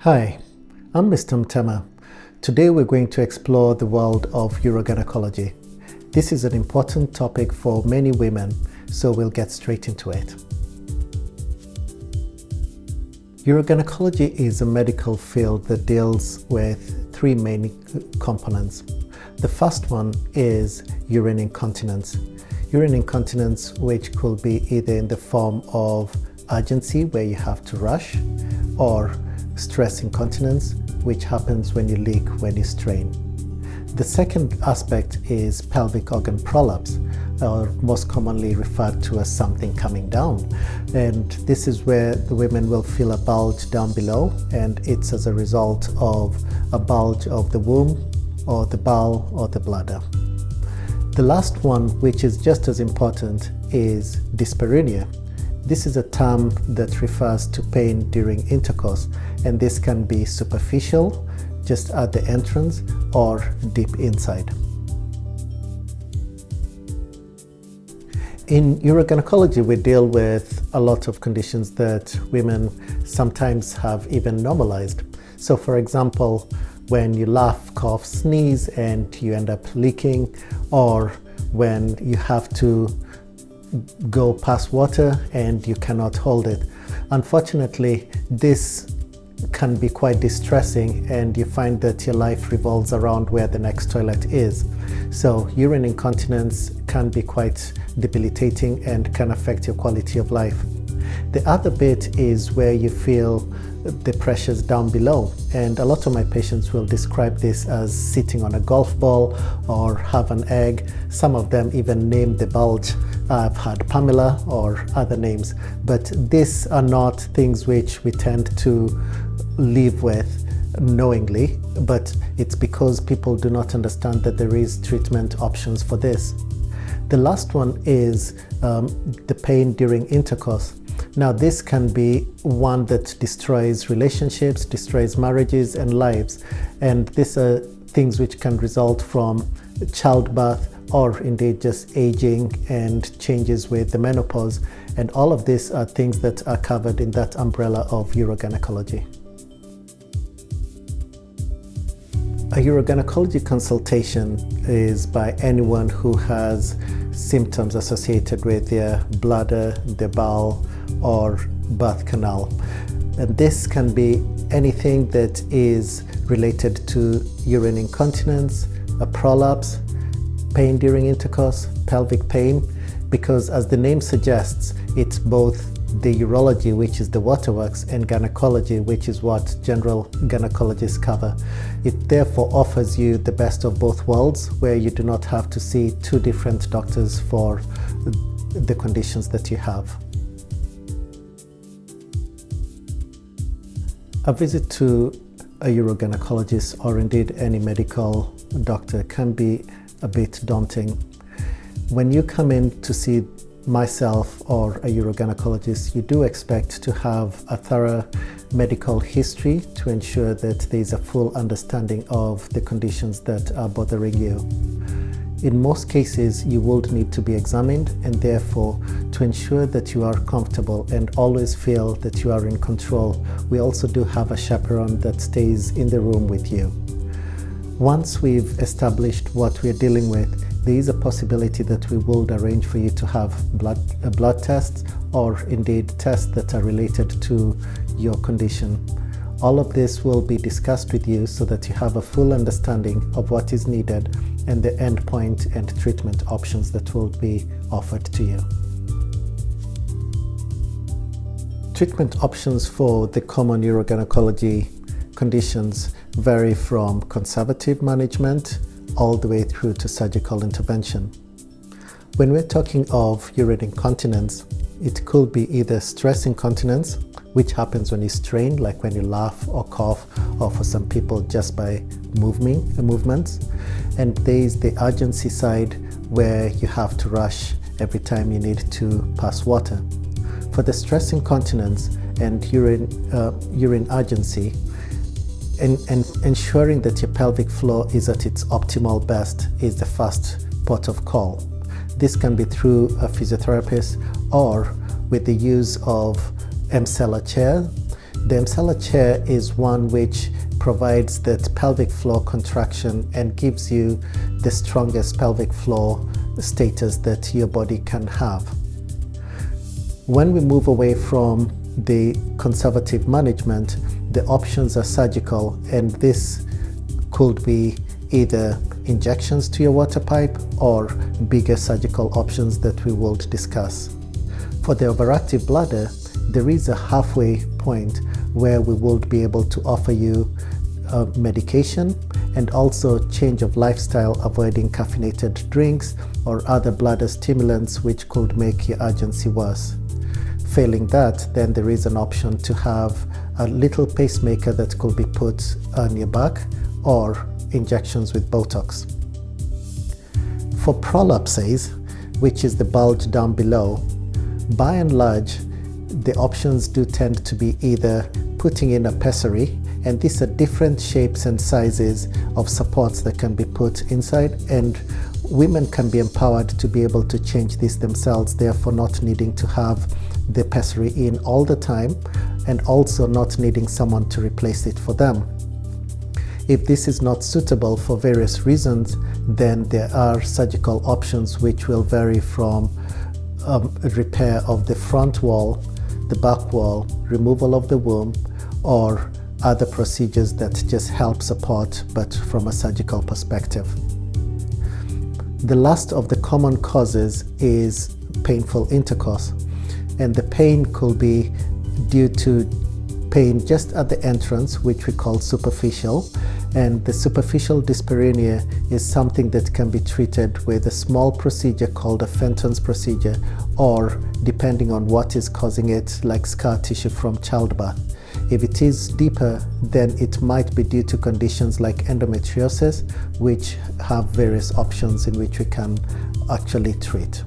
Hi, I'm Mr. Mtema. Today we're going to explore the world of urogynaecology. This is an important topic for many women, so we'll get straight into it. Urogynaecology is a medical field that deals with three main components. The first one is urine incontinence. Urine incontinence, which could be either in the form of urgency, where you have to rush, or stress incontinence, which happens when you leak when you strain. The second aspect is pelvic organ prolapse, or most commonly referred to as something coming down. And this is where the women will feel a bulge down below, and it's as a result of a bulge of the womb or the bowel or the bladder. The last one, which is just as important, is dyspareunia. This is a term that refers to pain during intercourse, and this can be superficial, just at the entrance, or deep inside. In urogynaecology, we deal with a lot of conditions that women sometimes have even normalized. So for example, when you laugh, cough, sneeze, and you end up leaking, or when you have to go past water and you cannot hold it. Unfortunately, this can be quite distressing, and you find that your life revolves around where the next toilet is. So urine incontinence can be quite debilitating and can affect your quality of life. The other bit is where you feel the pressures down below, and a lot of my patients will describe this as sitting on a golf ball or have an egg. Some of them even name the bulge. I've had Pamela or other names, but these are not things which we tend to live with knowingly, but it's because people do not understand that there is treatment options for this. The last one is the pain during intercourse. Now, this can be one that destroys relationships, destroys marriages and lives, and these are things which can result from childbirth or indeed just aging and changes with the menopause, and all of these are things that are covered in that umbrella of urogynaecology. A urogynaecology consultation is by anyone who has symptoms associated with their bladder, their bowel, or birth canal. And this can be anything that is related to urine incontinence, a prolapse, pain during intercourse, pelvic pain, because as the name suggests, it's both the urology, which is the waterworks, and gynecology, which is what general gynecologists cover. It therefore offers you the best of both worlds, where you do not have to see two different doctors for the conditions that you have. A visit to a urogynecologist or indeed any medical doctor can be a bit daunting. When you come in to see myself or a urogynecologist, you do expect to have a thorough medical history to ensure that there is a full understanding of the conditions that are bothering you. In most cases, you will need to be examined, and therefore, to ensure that you are comfortable and always feel that you are in control, we also do have a chaperone that stays in the room with you. Once we've established what we're dealing with, there is a possibility that we will arrange for you to have blood tests or indeed tests that are related to your condition. All of this will be discussed with you so that you have a full understanding of what is needed and the endpoint and treatment options that will be offered to you. Treatment options for the common urogynaecology conditions vary from conservative management all the way through to surgical intervention. When we're talking of urine incontinence, it could be either stress incontinence, which happens when you strain, like when you laugh or cough, or for some people just by movements. And there is the urgency side, where you have to rush every time you need to pass water. For the stress incontinence and urine urgency, and ensuring that your pelvic floor is at its optimal best is the first port of call. This can be through a physiotherapist or with the use of Emsella chair The Emsella chair is one which provides that pelvic floor contraction and gives you the strongest pelvic floor status that your body can have. When we move away from the conservative management, the options are surgical, and this could be either injections to your water pipe or bigger surgical options that we will discuss. For the overactive bladder, there is a halfway point where we will be able to offer you medication and also change of lifestyle, avoiding caffeinated drinks or other bladder stimulants which could make your urgency worse. Failing that, then there is an option to have a little pacemaker that could be put on your back or injections with Botox. For prolapses, which is the bulge down below, by and large, the options do tend to be either putting in a pessary, and these are different shapes and sizes of supports that can be put inside, and women can be empowered to be able to change this themselves, therefore not needing to have the pessary in all the time and also not needing someone to replace it for them. If this is not suitable for various reasons, then there are surgical options which will vary from repair of the front wall, the back wall, removal of the womb, or other procedures that just help support, but from a surgical perspective. The last of the common causes is painful intercourse, and the pain could be due to pain just at the entrance, which we call superficial, and the superficial dyspareunia is something that can be treated with a small procedure called a Fenton's procedure, or depending on what is causing it, like scar tissue from childbirth. If it is deeper, then it might be due to conditions like endometriosis, which have various options in which we can actually treat.